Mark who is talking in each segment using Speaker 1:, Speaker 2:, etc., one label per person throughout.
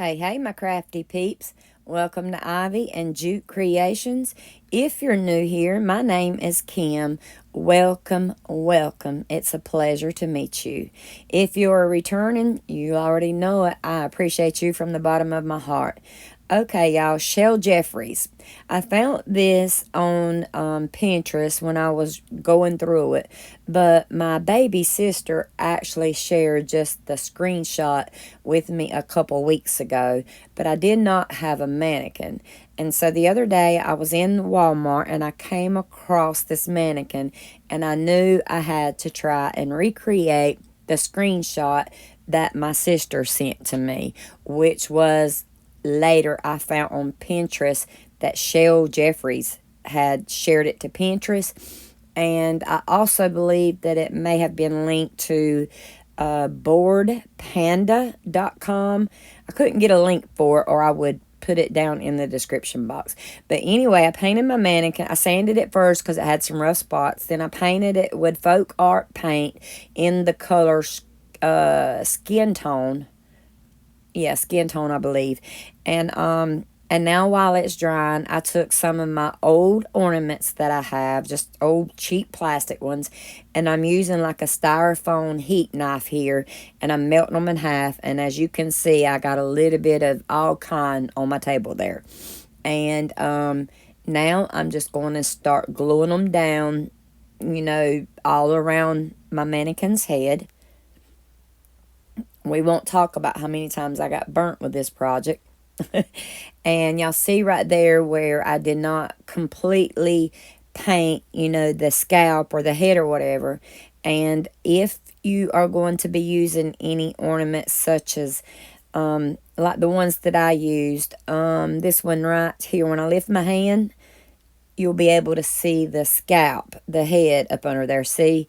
Speaker 1: Hey, hey, my crafty peeps. Welcome to Ivy and Jute Creations. If you're new here, my name is Kim. Welcome, welcome. It's a pleasure to meet you. If you're returning, you already know it. I appreciate you from the bottom of my heart. Okay, y'all, Shell Jeffries. I found this on Pinterest when I was going through it, but my baby sister actually shared just the screenshot with me a couple weeks ago, but I did not have a mannequin. And so the other day I was in Walmart and I came across this mannequin and I knew I had to try and recreate the screenshot that my sister sent to me, which was later I found on Pinterest that Shell Jeffries had shared it to Pinterest. And I also believe that it may have been linked to boardpanda.com. I couldn't get a link for it, or I would put it down in the description box. But anyway, I painted my mannequin. I sanded it first because it had some rough spots. Then I painted it with folk art paint in the color skin tone. Yeah, skin tone, I believe. And now while it's drying, I took some of my old ornaments that I have, just old cheap plastic ones, and I'm using like a styrofoam heat knife here, and I'm melting them in half. And as you can see, I got a little bit of all kind on my table there. And now I'm just going to start gluing them down, all around my mannequin's head. We won't talk about how many times I got burnt with this project. And y'all see right there where I did not completely paint, the scalp or the head or whatever. And if you are going to be using any ornaments such as like the ones that I used, this one right here, when I lift my hand, you'll be able to see the scalp, the head up under there. See,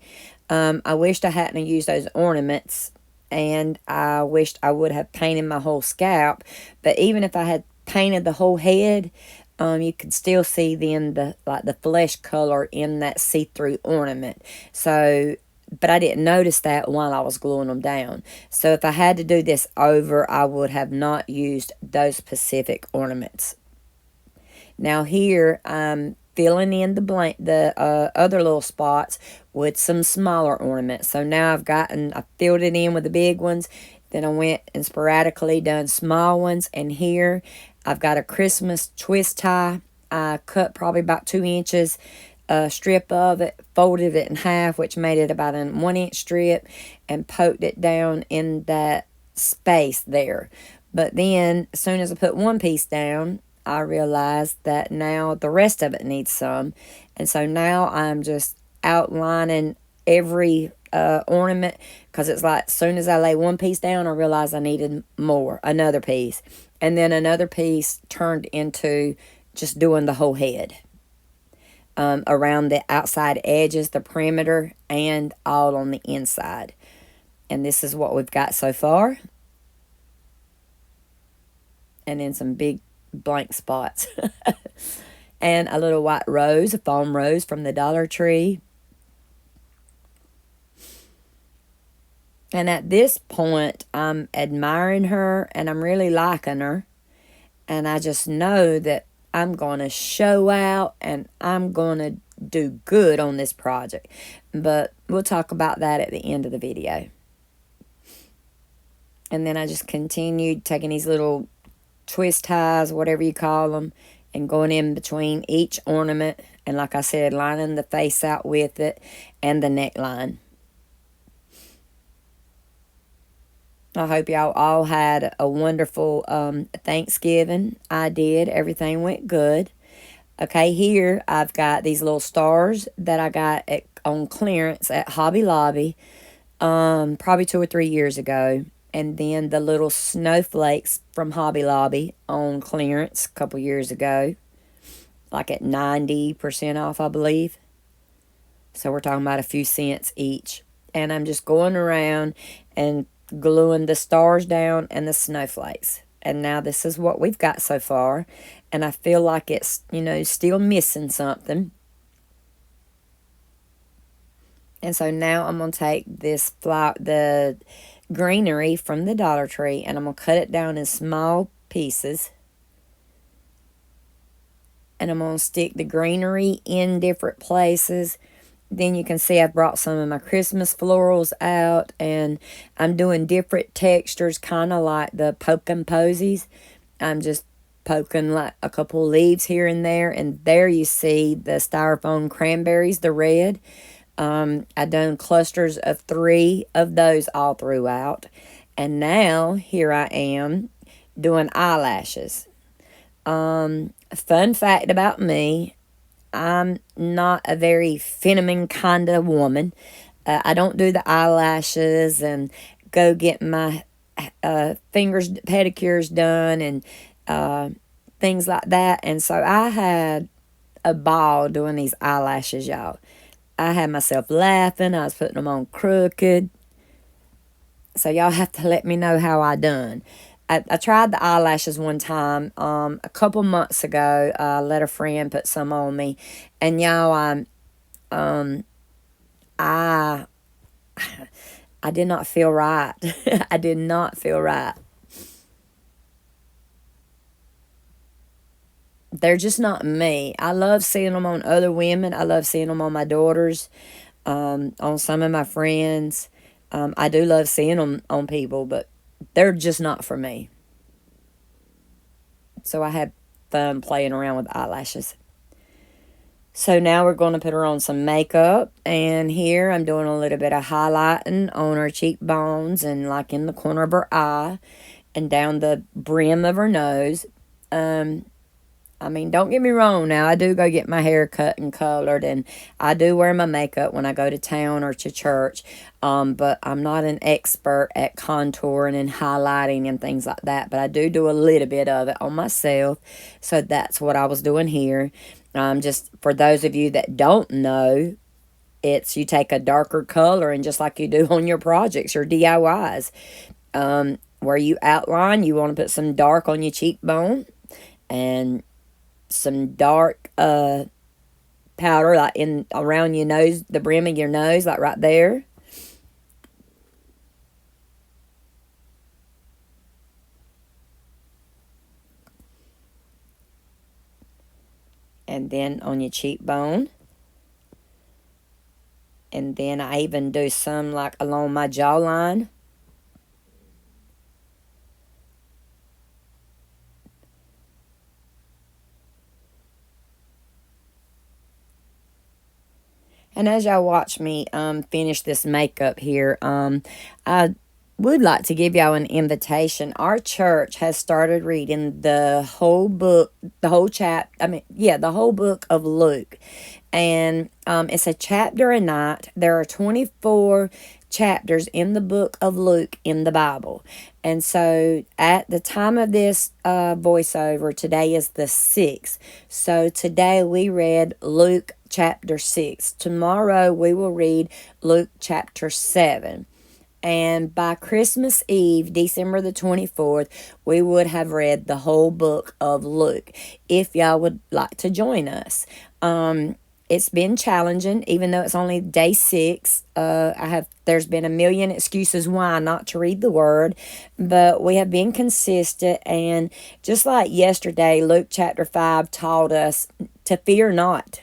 Speaker 1: I wished I hadn't used those ornaments, and I wished I would have painted my whole scalp. But even if I had painted the whole head, you could still see then the flesh color in that see-through ornament. So, but I didn't notice that while I was gluing them down. So if I had to do this over, I would have not used those specific ornaments. Now here I'm filling in the other little spots with some smaller ornaments. So now I filled it in with the big ones. Then I went and sporadically done small ones. And here I've got a Christmas twist tie. I cut probably about 2 inches strip of it, folded it in half, which made it about a 1-inch strip, and poked it down in that space there. But then as soon as I put one piece down, I realized that now the rest of it needs some. And so now I'm just outlining every ornament, because it's like as soon as I lay one piece down, I realized I needed another piece. And then another piece turned into just doing the whole head. Around the outside edges, the perimeter, and all on the inside. And this is what we've got so far. And then some big blank spots. And a little white rose, a foam rose from the Dollar Tree. And at this point, I'm admiring her and I'm really liking her. And I just know that I'm going to show out and I'm going to do good on this project. But we'll talk about that at the end of the video. And then I just continued taking these little twist ties, whatever you call them, and going in between each ornament. And like I said, lining the face out with it and the neckline. I hope y'all all had a wonderful Thanksgiving. I did. Everything went good. Okay, here I've got these little stars that I got on clearance at Hobby Lobby probably 2 or 3 years ago. And then the little snowflakes from Hobby Lobby on clearance a couple years ago. Like at 90% off, I believe. So we're talking about a few cents each. And I'm just going around and gluing the stars down and the snowflakes. And now this is what we've got so far. And I feel like it's, still missing something. And so now I'm going to take the greenery from the Dollar Tree, and I'm going to cut it down in small pieces. And I'm going to stick the greenery in different places. Then you can see I've brought some of my Christmas florals out, and I'm doing different textures, kind of like the poking posies. I'm just poking like a couple leaves here and there you see the styrofoam cranberries, the red. I done clusters of 3 of those all throughout. And now here I am doing eyelashes. Fun fact about me, I'm not a very feminine kind of woman. I don't do the eyelashes and go get my fingers pedicures done and things like that. And so I had a ball doing these eyelashes, y'all. I had myself laughing. I was putting them on crooked. So y'all have to let me know how I done. I tried the eyelashes one time a couple months ago. I let a friend put some on me. And y'all, I did not feel right. I did not feel right. They're just not me. I love seeing them on other women. I love seeing them on my daughters, on some of my friends. I do love seeing them on people, but they're just not for me. So I had fun playing around with eyelashes. So now we're going to put her on some makeup. And here I'm doing a little bit of highlighting on her cheekbones and like in the corner of her eye and down the brim of her nose. I mean, don't get me wrong now. I do go get my hair cut and colored, and I do wear my makeup when I go to town or to church. But I'm not an expert at contouring and highlighting and things like that. But I do a little bit of it on myself. So that's what I was doing here. Just for those of you that don't know, it's you take a darker color and just like you do on your projects, your DIYs, where you outline, you want to put some dark on your cheekbone and some dark powder like in around your nose, the brim of your nose, like right there. And then on your cheekbone. And then I even do some like along my jawline. And as y'all watch me finish this makeup here, I would like to give y'all an invitation. Our church has started reading the whole book, the whole the whole book of Luke. And it's a chapter a night. There are 24 chapters in the book of Luke in the Bible. And so at the time of this voiceover, today is the 6th. So today we read Luke chapter 6. Tomorrow we will read Luke chapter 7. And by Christmas Eve, December the 24th, we would have read the whole book of Luke, if y'all would like to join us. It's been challenging, even though it's only day 6. There's been a million excuses why not to read the word, but we have been consistent. And just like yesterday, Luke chapter 5 taught us to fear not,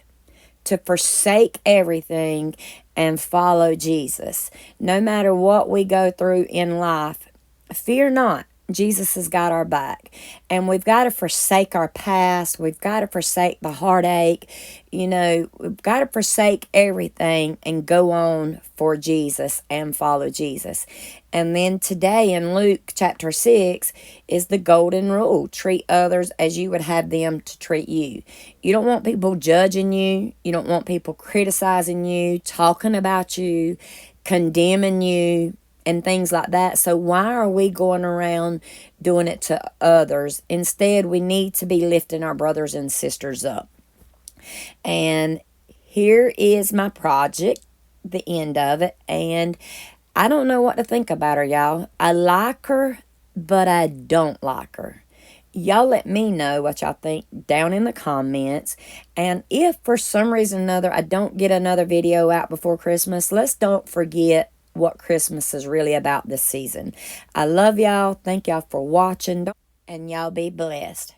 Speaker 1: to forsake everything and follow Jesus. No matter what we go through in life, fear not. Jesus has got our back. And we've got to forsake our past. We've got to forsake the heartache. We've got to forsake everything and go on for Jesus and follow Jesus. And then today in Luke chapter 6 is the golden rule. Treat others as you would have them to treat you. You don't want people judging you. You don't want people criticizing you, talking about you, condemning you, and things like that. So why are we going around doing it to others? Instead, we need to be lifting our brothers and sisters up. And here is my project, the end of it. And I don't know what to think about her, y'all. I like her, but I don't like her. Y'all let me know what y'all think down in the comments. And if for some reason or another I don't get another video out before Christmas, let's don't forget what Christmas is really about this season. I love y'all. Thank y'all for watching. And y'all be blessed.